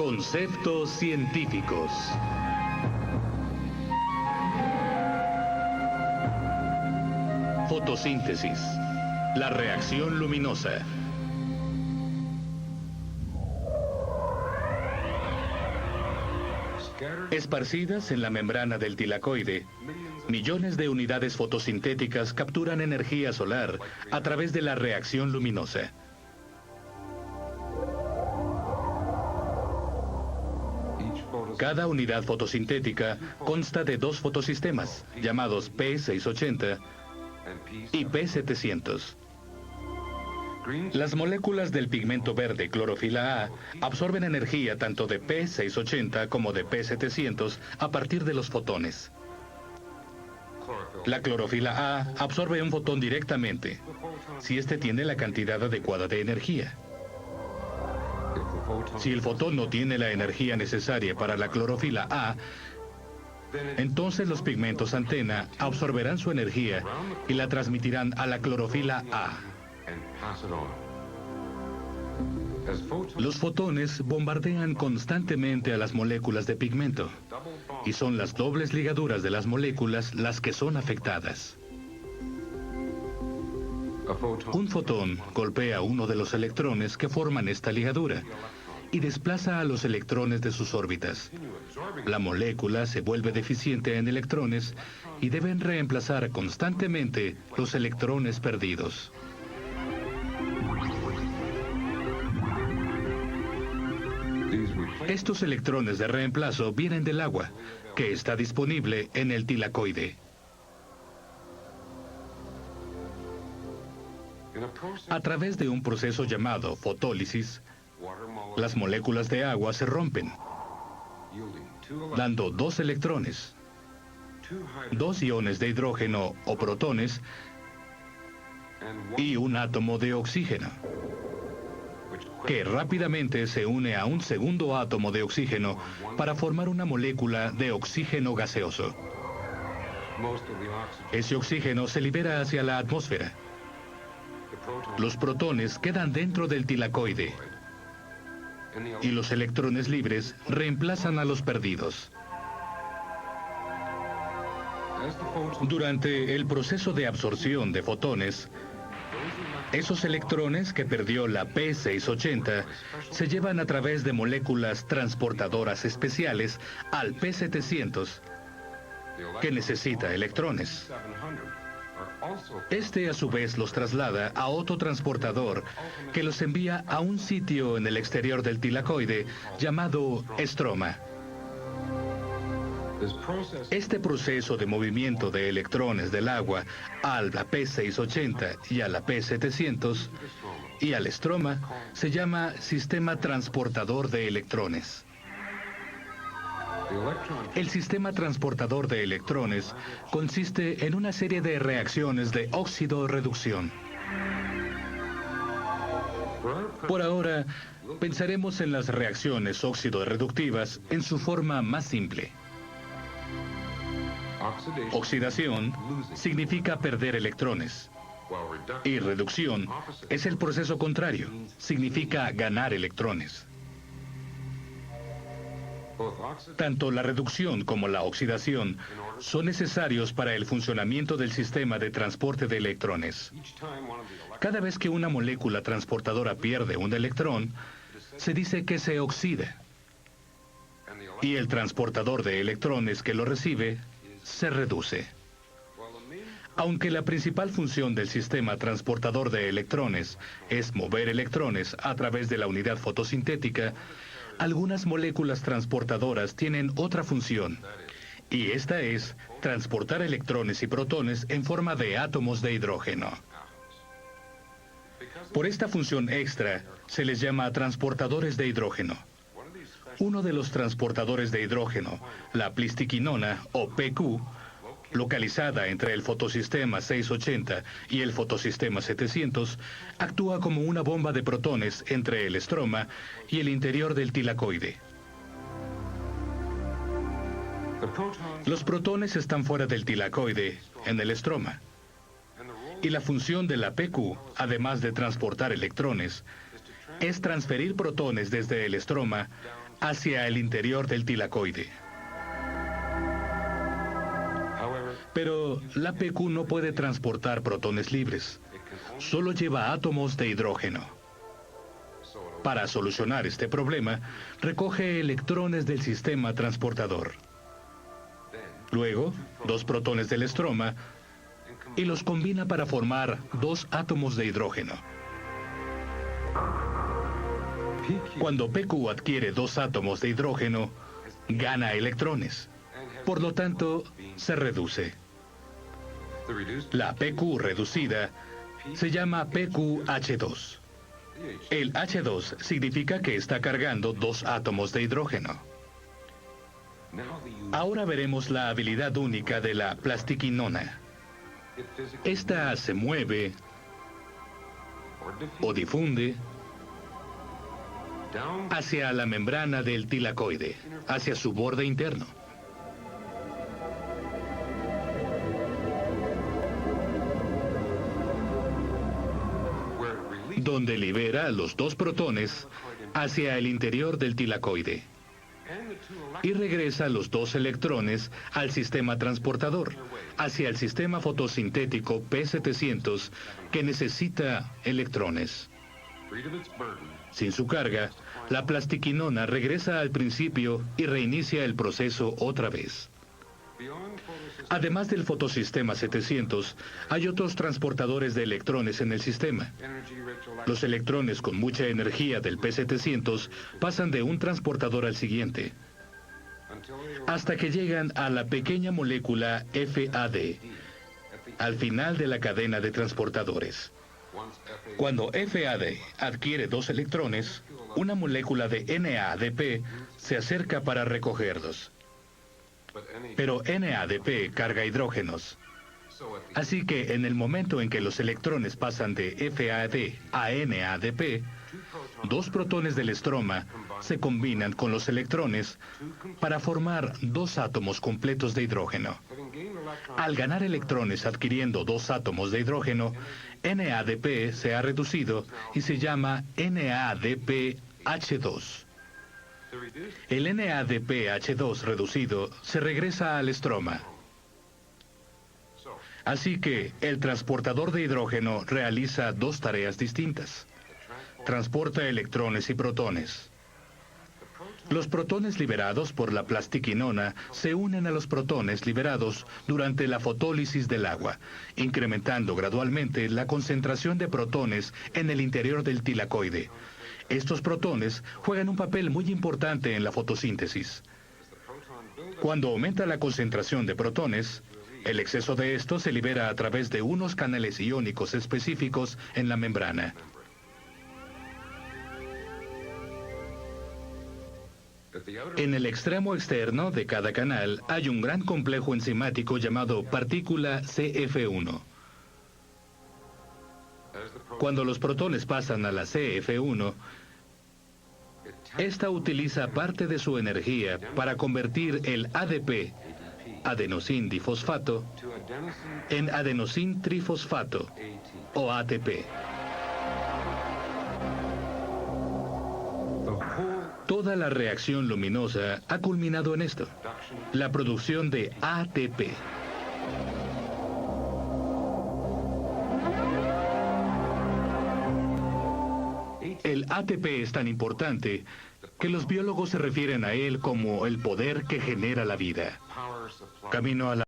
Conceptos científicos. Fotosíntesis. La reacción luminosa. Esparcidas en la membrana del tilacoide, millones de unidades fotosintéticas capturan energía solar a través de la reacción luminosa. Cada unidad fotosintética consta de dos fotosistemas, llamados P680 y P700. Las moléculas del pigmento verde, clorofila A, absorben energía tanto de P680 como de P700 a partir de los fotones. La clorofila A absorbe un fotón directamente, si éste tiene la cantidad adecuada de energía. Si el fotón no tiene la energía necesaria para la clorofila A, entonces los pigmentos antena absorberán su energía y la transmitirán a la clorofila A. Los fotones bombardean constantemente a las moléculas de pigmento, y son las dobles ligaduras de las moléculas las que son afectadas. Un fotón golpea uno de los electrones que forman esta ligadura y desplaza a los electrones de sus órbitas. La molécula se vuelve deficiente en electrones y deben reemplazar constantemente los electrones perdidos. Estos electrones de reemplazo vienen del agua, que está disponible en el tilacoide. A través de un proceso llamado fotólisis, las moléculas de agua se rompen, dando dos electrones, dos iones de hidrógeno o protones y un átomo de oxígeno, que rápidamente se une a un segundo átomo de oxígeno para formar una molécula de oxígeno gaseoso. Ese oxígeno se libera hacia la atmósfera. Los protones quedan dentro del tilacoide y los electrones libres reemplazan a los perdidos. Durante el proceso de absorción de fotones, esos electrones que perdió la P680 se llevan a través de moléculas transportadoras especiales al P700, que necesita electrones. Este a su vez los traslada a otro transportador que los envía a un sitio en el exterior del tilacoide llamado estroma. Este proceso de movimiento de electrones del agua a la P680 y a la P700 y al estroma se llama sistema transportador de electrones. El sistema transportador de electrones consiste en una serie de reacciones de óxido-reducción. Por ahora, pensaremos en las reacciones óxido-reductivas en su forma más simple. Oxidación significa perder electrones, y reducción es el proceso contrario, significa ganar electrones. Tanto la reducción como la oxidación son necesarios para el funcionamiento del sistema de transporte de electrones. Cada vez que una molécula transportadora pierde un electrón, se dice que se oxida. Y el transportador de electrones que lo recibe se reduce. Aunque la principal función del sistema transportador de electrones es mover electrones a través de la unidad fotosintética, algunas moléculas transportadoras tienen otra función, y esta es transportar electrones y protones en forma de átomos de hidrógeno. Por esta función extra, se les llama transportadores de hidrógeno. Uno de los transportadores de hidrógeno, la plistiquinona o PQ, localizada entre el fotosistema 680 y el fotosistema 700, actúa como una bomba de protones entre el estroma y el interior del tilacoide. Los protones están fuera del tilacoide, en el estroma. Y la función de la PQ, además de transportar electrones, es transferir protones desde el estroma hacia el interior del tilacoide. Pero la PQ no puede transportar protones libres. Solo lleva átomos de hidrógeno. Para solucionar este problema, recoge electrones del sistema transportador. Luego, 2 protones del estroma y los combina para formar 2 átomos de hidrógeno. Cuando PQ adquiere 2 átomos de hidrógeno, gana electrones. Por lo tanto, se reduce. La PQ reducida se llama PQH2. El H2 significa que está cargando 2 átomos de hidrógeno. Ahora veremos la habilidad única de la plastiquinona. Esta se mueve o difunde hacia la membrana del tilacoide, hacia su borde interno. Donde libera los 2 protones hacia el interior del tilacoide y regresa los 2 electrones al sistema transportador, hacia el sistema fotosintético P700 que necesita electrones. Sin su carga, la plastiquinona regresa al principio y reinicia el proceso otra vez. Además del fotosistema 700, hay otros transportadores de electrones en el sistema. Los electrones con mucha energía del P700 pasan de un transportador al siguiente, hasta que llegan a la pequeña molécula FAD, al final de la cadena de transportadores. Cuando FAD adquiere 2 electrones, una molécula de NADP se acerca para recogerlos. Pero NADP carga hidrógenos. Así que en el momento en que los electrones pasan de FAD a NADP, 2 protones del estroma se combinan con los electrones para formar 2 átomos completos de hidrógeno. Al ganar electrones adquiriendo 2 átomos de hidrógeno, NADP se ha reducido y se llama NADPH2. El NADPH2 reducido se regresa al estroma. Así que el transportador de hidrógeno realiza 2 tareas distintas. Transporta electrones y protones. Los protones liberados por la plastiquinona se unen a los protones liberados durante la fotólisis del agua, incrementando gradualmente la concentración de protones en el interior del tilacoide. Estos protones juegan un papel muy importante en la fotosíntesis. Cuando aumenta la concentración de protones, el exceso de estos se libera a través de unos canales iónicos específicos en la membrana. En el extremo externo de cada canal hay un gran complejo enzimático llamado partícula CF1. Cuando los protones pasan a la CF1, esta utiliza parte de su energía para convertir el ADP, adenosín difosfato, en adenosín trifosfato, o ATP. Toda la reacción luminosa ha culminado en esto, la producción de ATP. El ATP es tan importante que los biólogos se refieren a él como el poder que genera la vida. Camino a la